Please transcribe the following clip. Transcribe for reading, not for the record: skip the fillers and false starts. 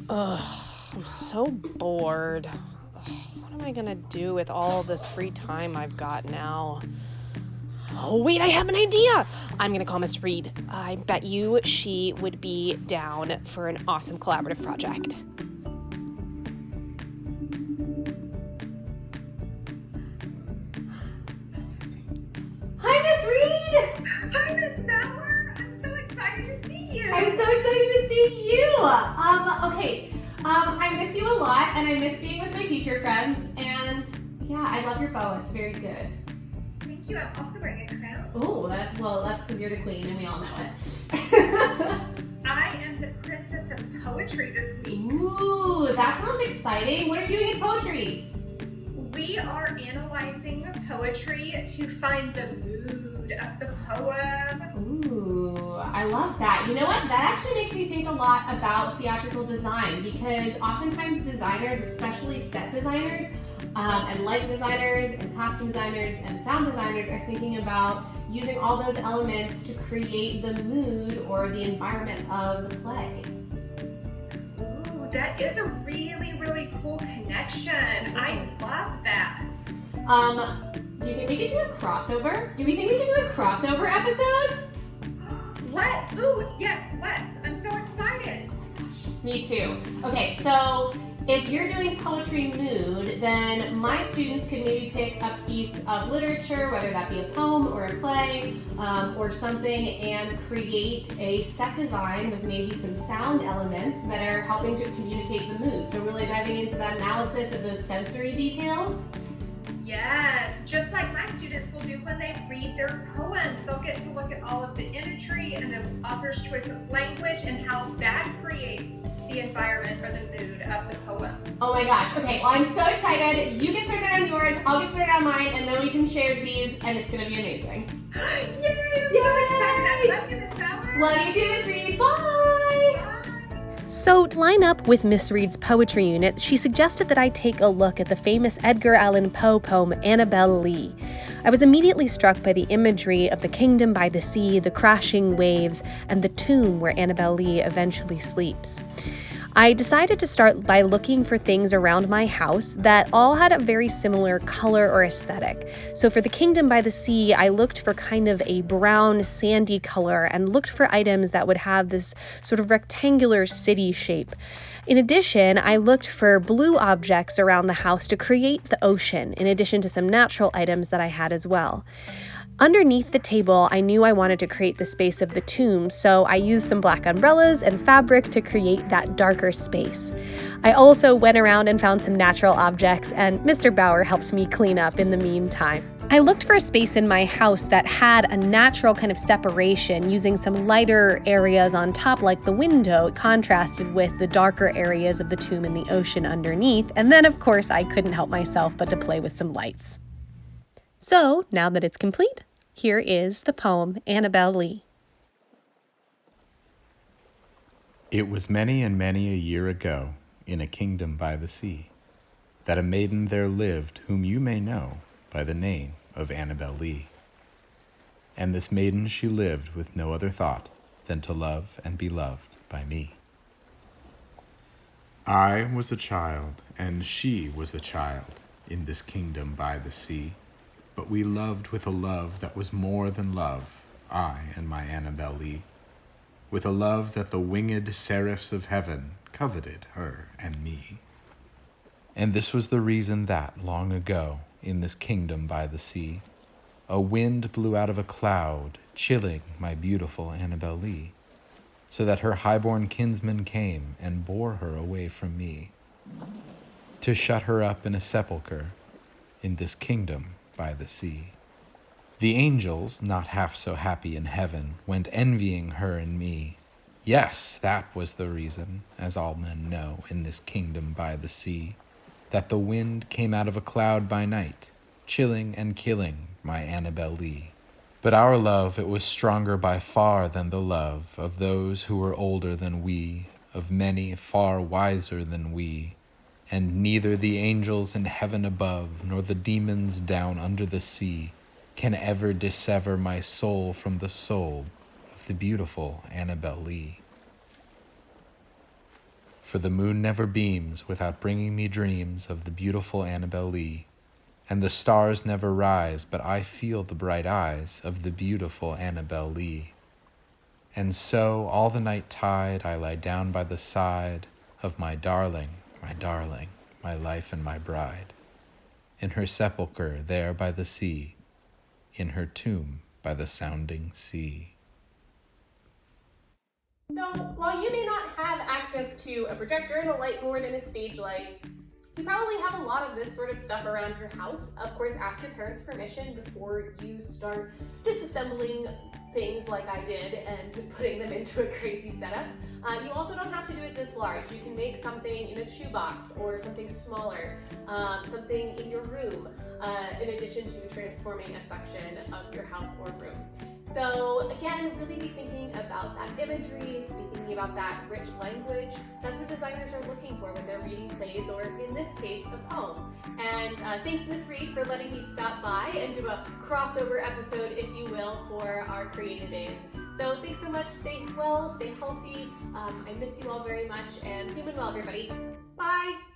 I'm so bored. What am I gonna do with all this free time I've got now? Oh, wait, I have an idea! I'm gonna call Miss Reed. I bet you she would be down for an awesome collaborative project. Hi, Miss Reed! Hi, Miss Bauer. I'm so excited to see you. I'm so excited to see you. I miss you a lot, and I miss being with my teacher friends. And yeah, I love your bow. It's very good. Thank you. I'm also wearing a crown. Oh, that's because you're the queen, and we all know it. I am the princess of poetry this week. Ooh, that sounds exciting. What are you doing in poetry? We are analyzing poetry to find the mood of the poem. Ooh, I love that. You know what? That actually makes me think a lot about theatrical design, because oftentimes designers, especially set designers, and light designers and costume designers and sound designers are thinking about using all those elements to create the mood or the environment of the play. Ooh, that is a really, really cool connection. I love that. Do you think we could do a crossover? Do we think we could do a crossover episode? Let's. Ooh, yes, let's. I'm so excited. Me too. Okay, so if you're doing poetry mood, then my students could maybe pick a piece of literature, whether that be a poem or a play or something, and create a set design with maybe some sound elements that are helping to communicate the mood. So really diving into that analysis of those sensory details. Yes, just like my students will do when they read their poems. They'll get to look at all of the imagery and the author's choice of language and how that creates the environment or the mood of the poem. Oh my gosh. Okay, well, I'm so excited. You get started on yours, I'll get started on mine, and then we can share these, and it's going to be amazing. Yay! I'm so excited. I love you, Miss Bauer. Love you too, Miss Reed. Bye! Bye. So, to line up with Miss Reed's poetry unit, she suggested that I take a look at the famous Edgar Allan Poe poem Annabel Lee. I was immediately struck by the imagery of the kingdom by the sea, the crashing waves, and the tomb where Annabel Lee eventually sleeps. I decided to start by looking for things around my house that all had a very similar color or aesthetic. So for the Kingdom by the Sea, I looked for kind of a brown, sandy color and looked for items that would have this sort of rectangular city shape. In addition, I looked for blue objects around the house to create the ocean, in addition to some natural items that I had as well. Underneath the table, I knew I wanted to create the space of the tomb, so I used some black umbrellas and fabric to create that darker space. I also went around and found some natural objects, and Mr. Bauer helped me clean up in the meantime. I looked for a space in my house that had a natural kind of separation, using some lighter areas on top like the window, contrasted with the darker areas of the tomb and the ocean underneath, and then of course I couldn't help myself but to play with some lights. So, now that it's complete, here is the poem Annabel Lee. It was many and many a year ago, in a kingdom by the sea, that a maiden there lived whom you may know by the name of Annabel Lee. And this maiden she lived with no other thought than to love and be loved by me. I was a child, and she was a child, in this kingdom by the sea. But we loved with a love that was more than love, I and my Annabel Lee, with a love that the winged seraphs of heaven coveted her and me. And this was the reason that, long ago, in this kingdom by the sea, a wind blew out of a cloud, chilling my beautiful Annabel Lee, so that her highborn kinsman came and bore her away from me, to shut her up in a sepulchre in this kingdom by the sea. The angels, not half so happy in heaven, went envying her and me. Yes, that was the reason, as all men know, in this kingdom by the sea, that the wind came out of a cloud by night, chilling and killing my Annabel Lee. But our love, it was stronger by far than the love of those who were older than we, of many far wiser than we, and neither the angels in heaven above, nor the demons down under the sea, can ever dissever my soul from the soul of the beautiful Annabel Lee. For the moon never beams without bringing me dreams of the beautiful Annabel Lee. And the stars never rise, but I feel the bright eyes of the beautiful Annabel Lee. And so all the night tide I lie down by the side of my darling, my life and my bride, in her sepulchre there by the sea, in her tomb by the sounding sea. So, while you may not have access to a projector and a light board and a stage light, you probably have a lot of this sort of stuff around your house. Of course, ask your parents' permission before you start disassembling things like I did and putting them into a crazy setup. You also don't have to do it this large. You can make something in a shoebox or something smaller, something in your room, in addition to transforming a section of your house or room. So again, really be thinking about that imagery, be thinking about that rich language. That's what designers are looking for when they're reading plays, or in this case, a poem. And thanks, Miss Reed, for letting me stop by and do a crossover episode, if you will, for our Creative Days. So thanks so much. Stay well, stay healthy. I miss you all very much, and human well, everybody. Bye.